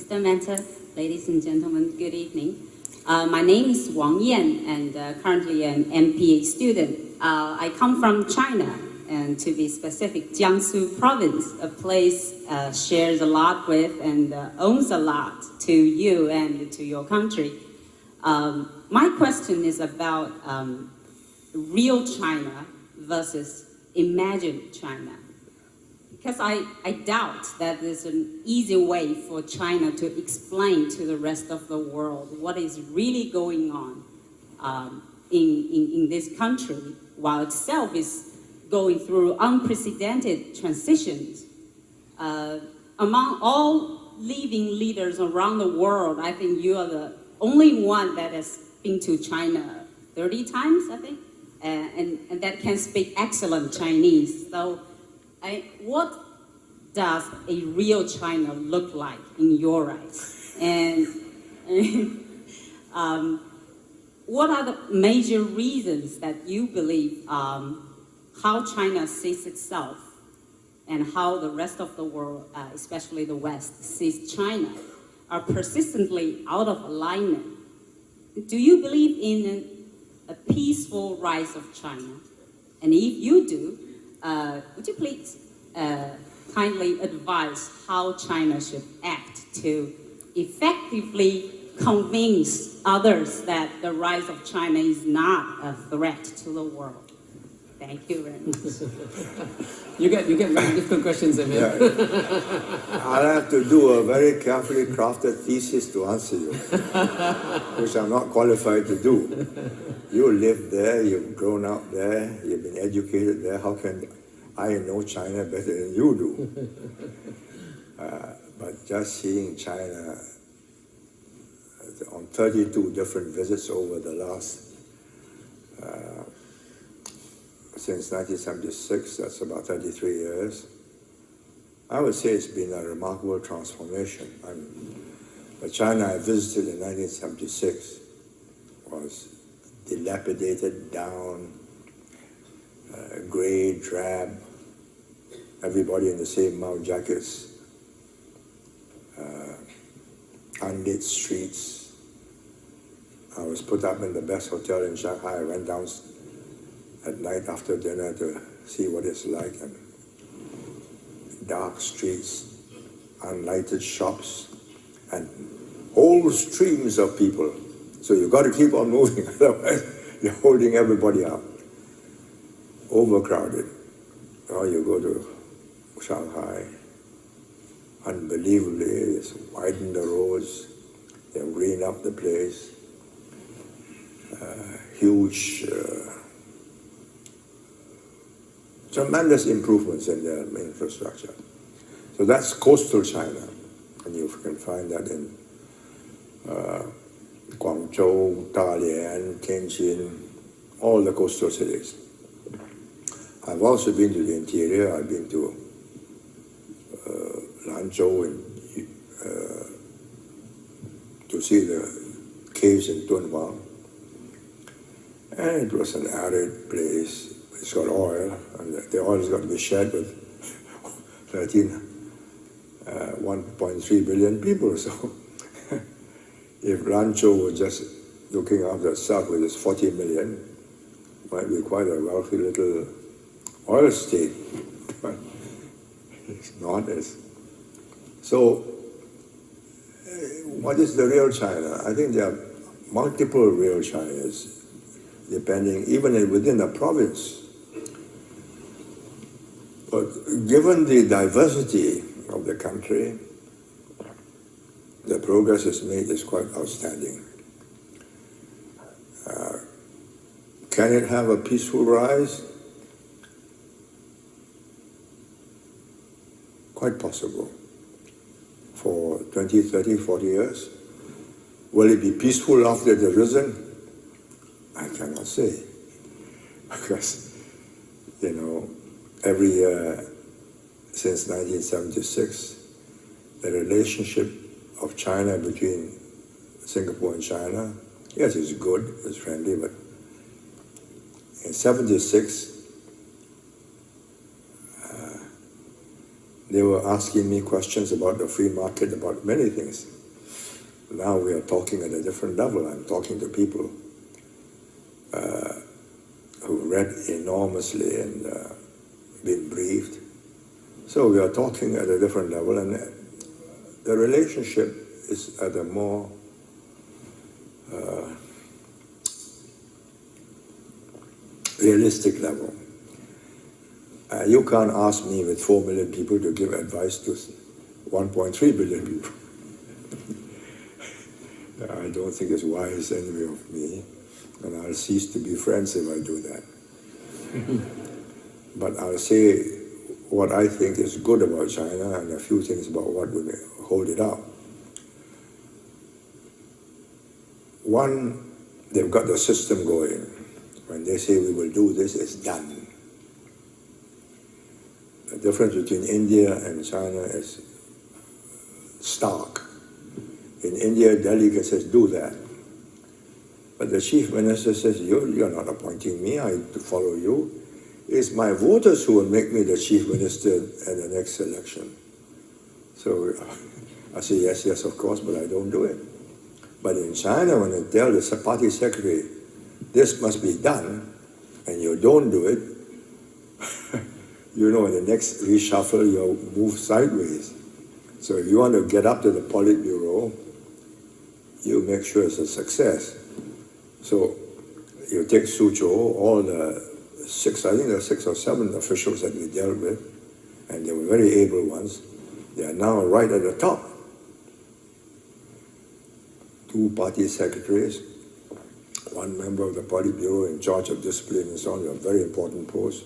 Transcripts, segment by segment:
Mr. Manta, ladies and gentlemen, good evening. My name is Wang Yan, and currently an MPA student. I come from China, and to be specific, Jiangsu province, a place shares a lot with and owns a lot to you and to your country. My question is about real China versus imagined China. Because I doubt that there's an easy way for China to explain to the rest of the world what is really going on in this country, while itself is going through unprecedented transitions. Among all living leaders around the world, I think you are the only one that has been to China 30 times, I think, and that can speak excellent Chinese. So what does a real China look like in your eyes? And what are the major reasons that you believe how China sees itself and how the rest of the world, especially the West, sees China, are persistently out of alignment? Do you believe in a peaceful rise of China? And if you do, would you please kindly advise how China should act to effectively convince others that the rise of China is not a threat to the world? Thank you very much. You get many different questions, Emil. Yeah. I'll have to do a very carefully crafted thesis to answer you, which I'm not qualified to do. You live there, you've grown up there, you've been educated there. How can I know China better than you do? But just seeing China on 32 different visits over the last since 1976, that's about 33 years. I would say it's been a remarkable transformation. The China I visited in 1976 was dilapidated, down, gray, drab, everybody in the same mouth jackets, unlit streets. I was put up in the best hotel in Shanghai. I went down at night after dinner to see what it's like, and dark streets, unlighted shops, and whole streams of people. So you've got to keep on moving, otherwise you're holding everybody up. Overcrowded. Or you go to Shanghai, unbelievably, it's widened the roads, they've greened up the place, huge tremendous improvements in their infrastructure. So that's coastal China, and you can find that in Guangzhou, Dalian, Tianjin, all the coastal cities. I've also been to the interior. I've been to Lanzhou and to see the caves in Dunhuang, and it was an arid place. It's got oil, and the oil's got to be shared with 1.3 billion people. So if Lanzhou were just looking after itself with its 40 million, it might be quite a wealthy little oil state. But it's not as. So what is the real China? I think there are multiple real Chinas, depending, even within a province. But given the diversity of the country, the progress is made is quite outstanding. Can it have a peaceful rise? Quite possible. For 20, 30, 40 years. Will it be peaceful after it has risen? I cannot say. Because, every year since 1976, the relationship of China between Singapore and China, yes, it's good, it's friendly, but in 76, They were asking me questions about the free market, about many things. Now we are talking at a different level. I'm talking to people who read enormously and been briefed. So we are talking at a different level, and the relationship is at a more realistic level. You can't ask me with 4 million people to give advice to 1.3 billion people. I don't think it's wise anyway of me, and I'll cease to be friends if I do that. But I'll say what I think is good about China and a few things about what would hold it up. One, they've got the system going. When they say we will do this, it's done. The difference between India and China is stark. In India, delegate says, do that. But the chief minister says, you're not appointing me, I have to follow you. It's my voters who will make me the chief minister at the next election. So I say, yes, of course, but I don't do it. But in China, when they tell the party secretary, this must be done, and you don't do it, you know, in the next reshuffle, you'll move sideways. So if you want to get up to the Politburo, you make sure it's a success. So you take Suzhou, all the I think there are 6 or 7 officials that we dealt with, and they were very able ones. They are now right at the top. 2 party secretaries, 1 member of the Politburo in charge of discipline and so on, a very important post.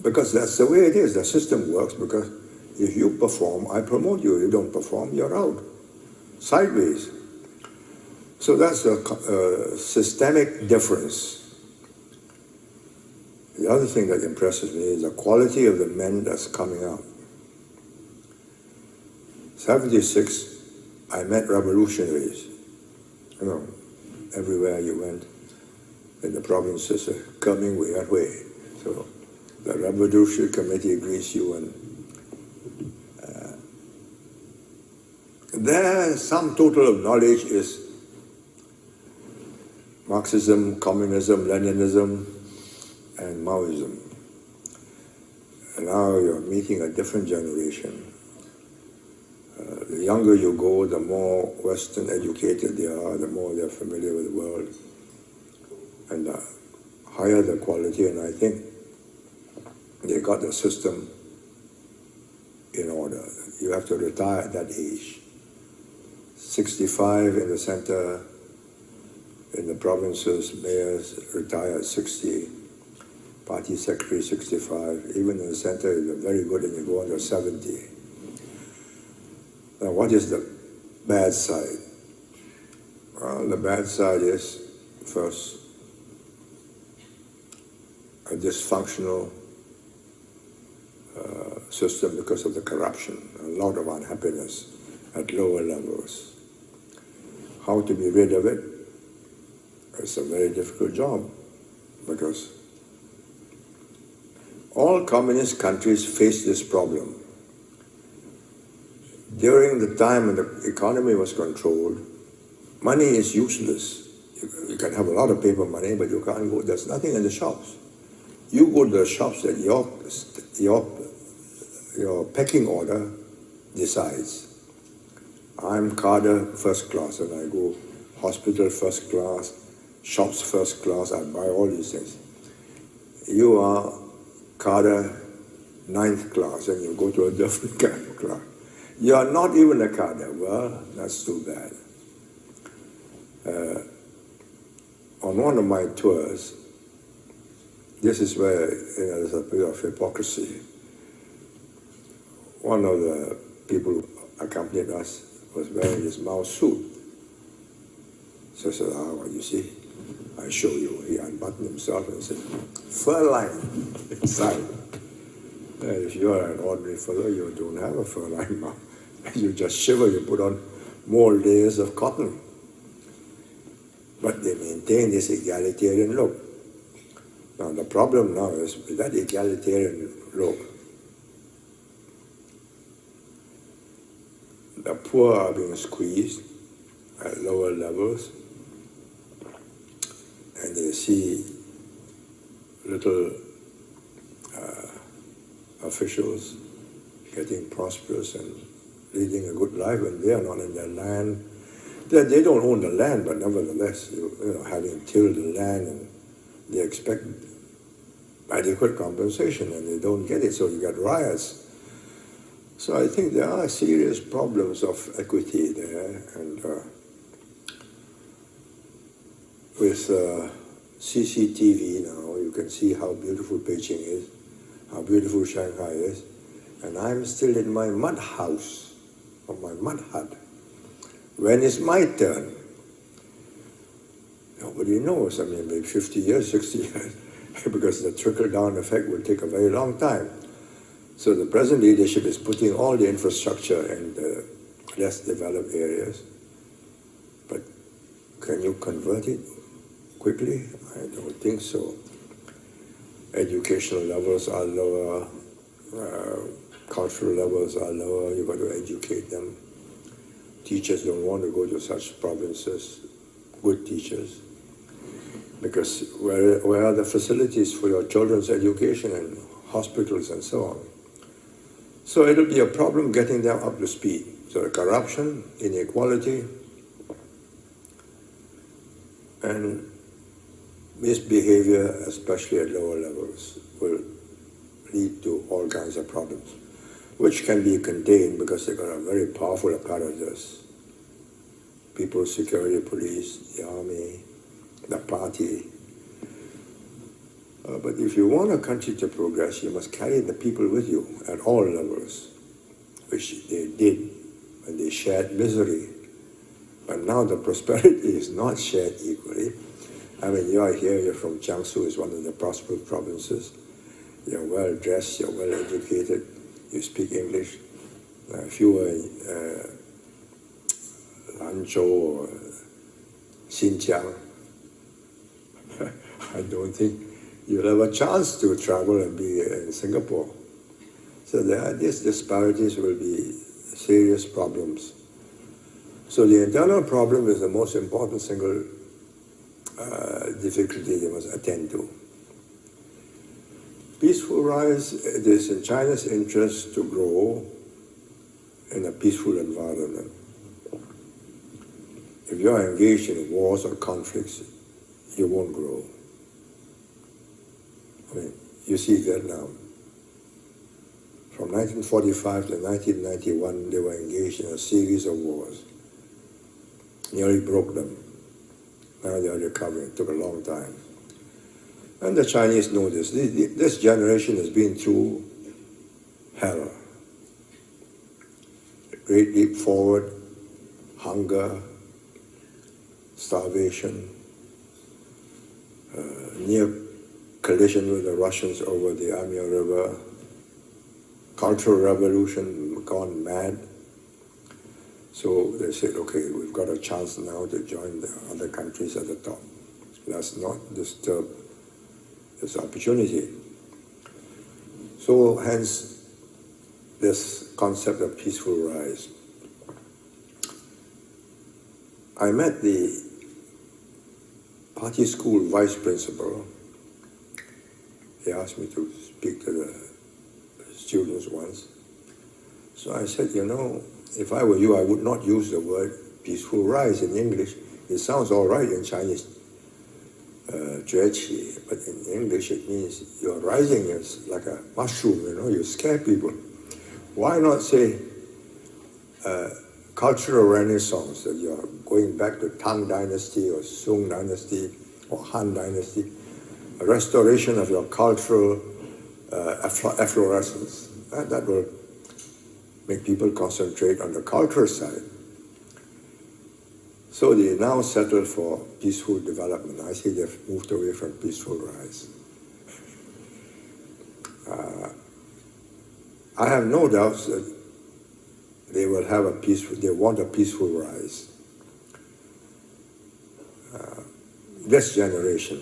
Because that's the way it is, the system works, because if you perform, I promote you. If you don't perform, you're out. Sideways. So that's a systemic difference. The other thing that impresses me is the quality of the men that's coming up. 76, I met revolutionaries. You know, everywhere you went in the provinces, coming way. So the Revolutionary Committee greets you, and their sum total of knowledge is Marxism, Communism, Leninism, and Maoism. And now you're meeting a different generation. The younger you go, the more Western educated they are, the more they're familiar with the world, and the higher the quality, and I think they got the system in order. You have to retire at that age. 65 in the center, in the provinces, mayors retire at 60, party secretary 65, even in the center, if you're very good and you go on to 70. Now, what is the bad side? Well, the bad side is, first, a dysfunctional system because of the corruption, a lot of unhappiness at lower levels. How to be rid of it? It's a very difficult job, because all communist countries face this problem. During the time when the economy was controlled, money is useless. You can have a lot of paper money, but you can't go, there's nothing in the shops. You go to the shops that your pecking order decides. I'm cadre first class, and I go hospital first class, shops first class, I buy all these things. You are cadre 9th class, and you go to a different kind of class. You are not even a cadre. Well, that's too bad. On one of my tours, this is where there's a bit of hypocrisy. One of the people who accompanied us was wearing his Mao suit. So I said, well, you see, I show you. He unbuttoned himself and said, fur line inside. If you are an ordinary fellow, you don't have a fur line Mao. You just shiver, you put on more layers of cotton. But they maintain this egalitarian look. Now the problem now is with that egalitarian look, the poor are being squeezed at lower levels, and they see little officials getting prosperous and leading a good life when they are not in their land. They don't own the land, but nevertheless, having tilled the land, and they expect adequate compensation, and they don't get it, so you get riots. So I think there are serious problems of equity there, and with CCTV now, you can see how beautiful Beijing is, how beautiful Shanghai is, and I'm still in my mud house, or my mud hut. When is my turn? Nobody knows. I mean, maybe 50 years, 60 years, because the trickle-down effect will take a very long time. So the present leadership is putting all the infrastructure in the less developed areas, but can you convert it quickly? I don't think so. Educational levels are lower, cultural levels are lower, you've got to educate them. Teachers don't want to go to such provinces, good teachers, because where are the facilities for your children's education and hospitals and so on? So it'll be a problem getting them up to speed. So the corruption, inequality, and misbehavior, especially at lower levels, will lead to all kinds of problems, which can be contained because they've got a very powerful apparatus. People's security police, the army, the party. But if you want a country to progress, you must carry the people with you at all levels, which they did when they shared misery. But now the prosperity is not shared equally. I mean, you are here, you're from Jiangsu, is one of the prosperous provinces. You're well dressed, you're well educated, you speak English. If you were in Lanzhou or Xinjiang, I don't think you'll have a chance to travel and be in Singapore. So these disparities will be serious problems. So the internal problem is the most important single difficulty they must attend to. Peaceful rise, it is in China's interest to grow in a peaceful environment. If you are engaged in wars or conflicts, you won't grow. I mean, you see Vietnam. From 1945 to 1991, they were engaged in a series of wars. Nearly broke them. Now they are recovering. It took a long time. And the Chinese know this. This generation has been through hell. A great leap forward, hunger, starvation, near collision with the Russians over the Amur River, cultural revolution, gone mad. So they said, okay, we've got a chance now to join the other countries at the top. Let's not disturb this opportunity. So hence this concept of peaceful rise. I met the party school vice principal. He asked me to speak to the students once. So I said, if I were you, I would not use the word peaceful rise in English. It sounds all right in Chinese, 崛起, but in English it means you're rising as like a mushroom, you scare people. Why not say cultural renaissance, that you're going back to Tang Dynasty or Sung Dynasty or Han Dynasty, a restoration of your cultural efflorescence. That will make people concentrate on the cultural side. So they now settle for peaceful development. I see they've moved away from peaceful rise. I have no doubts that they will have they want a peaceful rise. This generation,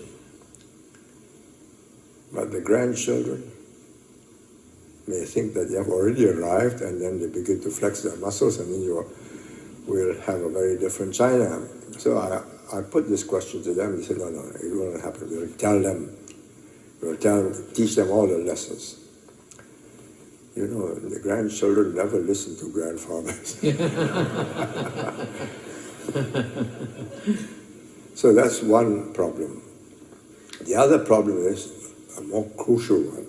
But the grandchildren may think that they have already arrived, and then they begin to flex their muscles, and then you will have a very different China. So I put this question to them. They said, no, it won't happen. We'll tell them, teach them all the lessons. You know, the grandchildren never listen to grandfathers. So that's one problem. The other problem is a more crucial one.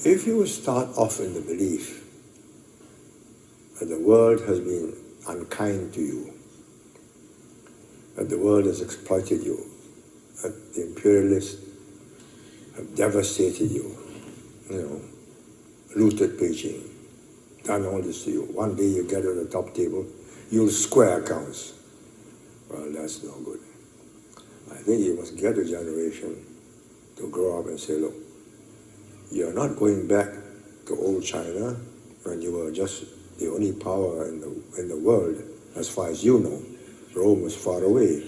If you start off in the belief that the world has been unkind to you, that the world has exploited you, that the imperialists have devastated you, looted Beijing, done all this to you. One day you get on the top table, you'll square accounts. Well, that's no good. I think you must get a generation to grow up and say, look, you're not going back to old China when you were just the only power in the world, as far as you know. Rome was far away.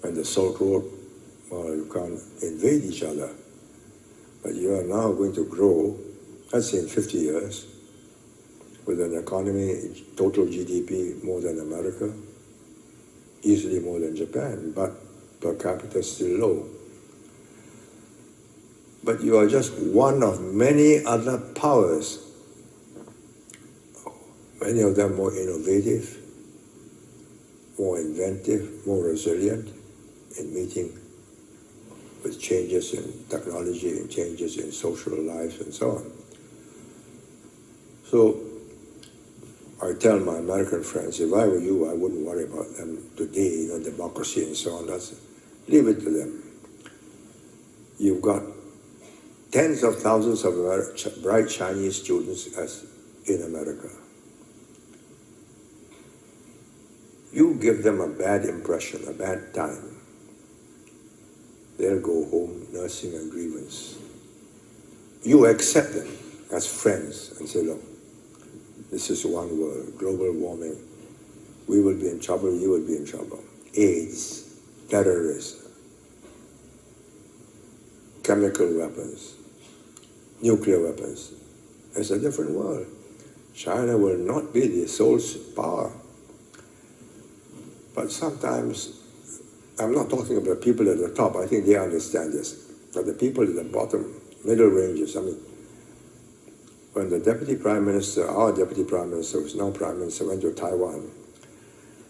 And the Silk Road, well, you can't invade each other. But you are now going to grow, let's say in 50 years, with an economy, total GDP more than America, easily more than Japan, but per capita still low. But you are just one of many other powers, many of them more innovative, more inventive, more resilient in meeting with changes in technology and changes in social lives and so on. So I tell my American friends, if I were you, I wouldn't worry about them today, democracy and so on. Leave it to them. You've got tens of thousands of bright Chinese students as in America. You give them a bad impression, a bad time, they'll go home nursing a grievance. You accept them as friends and say, look, this is one world, global warming. We will be in trouble, you will be in trouble. AIDS, terrorism, chemical weapons, nuclear weapons. It's a different world. China will not be the sole power. But sometimes, I'm not talking about people at the top, I think they understand this, but the people at the bottom, middle ranges, when the Deputy Prime Minister, our Deputy Prime Minister, who's now Prime Minister, went to Taiwan,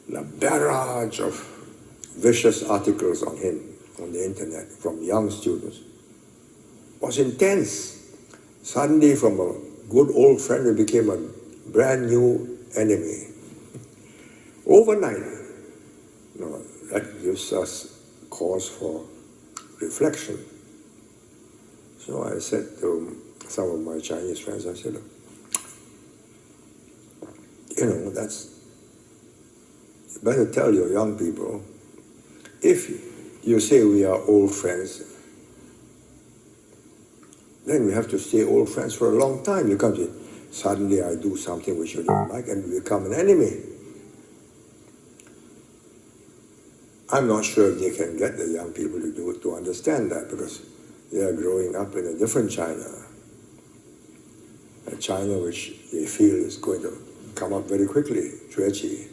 the barrage of vicious articles on him on the internet from young students was intense. Suddenly, from a good old friend, we became a brand new enemy. Overnight. That gives us cause for reflection. So I said to some of my Chinese friends, I said, you better tell your young people, if you say we are old friends, then we have to stay old friends for a long time. You can't say, suddenly I do something which you don't like and we become an enemy. I'm not sure if they can get the young people to understand that, because they are growing up in a different China, a China which they feel is going to come up very quickly, Chueqi.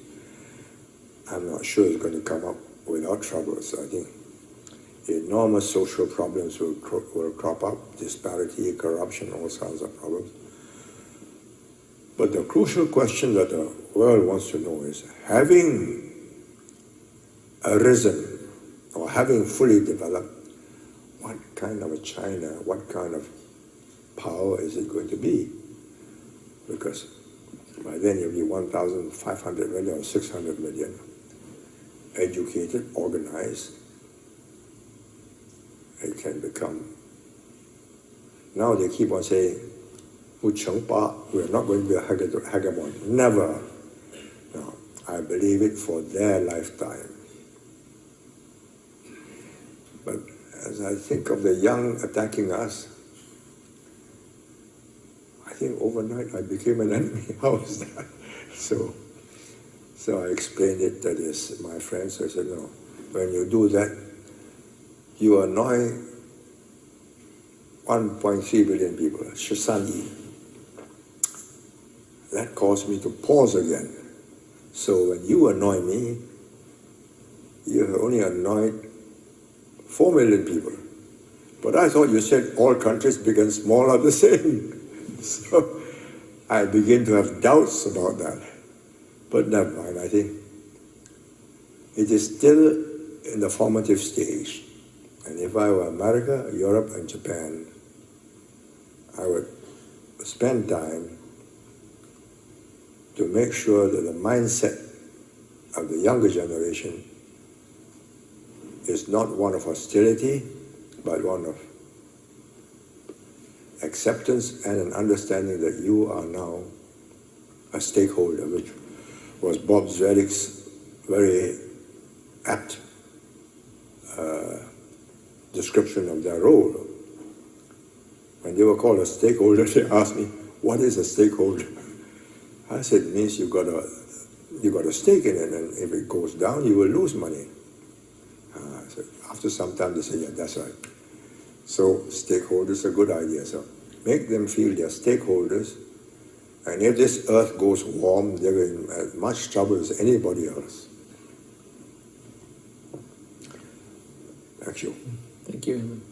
I'm not sure it's going to come up without trouble. So I think enormous social problems will crop up, disparity, corruption, all sorts of problems. But the crucial question that the world wants to know is, having arisen or having fully developed, what kind of a China, what kind of power is it going to be? Because by then you'll be 1,500 million or 600 million, educated, organized. It can become. Now they keep on saying, we're not going to be a hegemon. Never. No, I believe it for their lifetime. But as I think of the young attacking us, I think overnight I became an enemy. How is that? So I explained it to my friends. I said, no, when you do that, you annoy 1.3 billion people, Shisan-yi. That caused me to pause again. So when you annoy me, you have only annoyed 4 million people. But I thought you said all countries, big and small, are the same. So I begin to have doubts about that. But never mind, I think it is still in the formative stage. And if I were America, Europe, and Japan, I would spend time to make sure that the mindset of the younger generation is not one of hostility, but one of acceptance and an understanding that you are now a stakeholder, which was Bob Zwedik's very apt description of their role. When they were called a stakeholder, they asked me, what is a stakeholder? I said, it means you got a stake in it, and if it goes down, you will lose money. So after some time, they said, yeah, that's right. So stakeholders are a good idea. So make them feel they're stakeholders, and if this earth goes warm, they're in as much trouble as anybody else. Thank you. Thank you.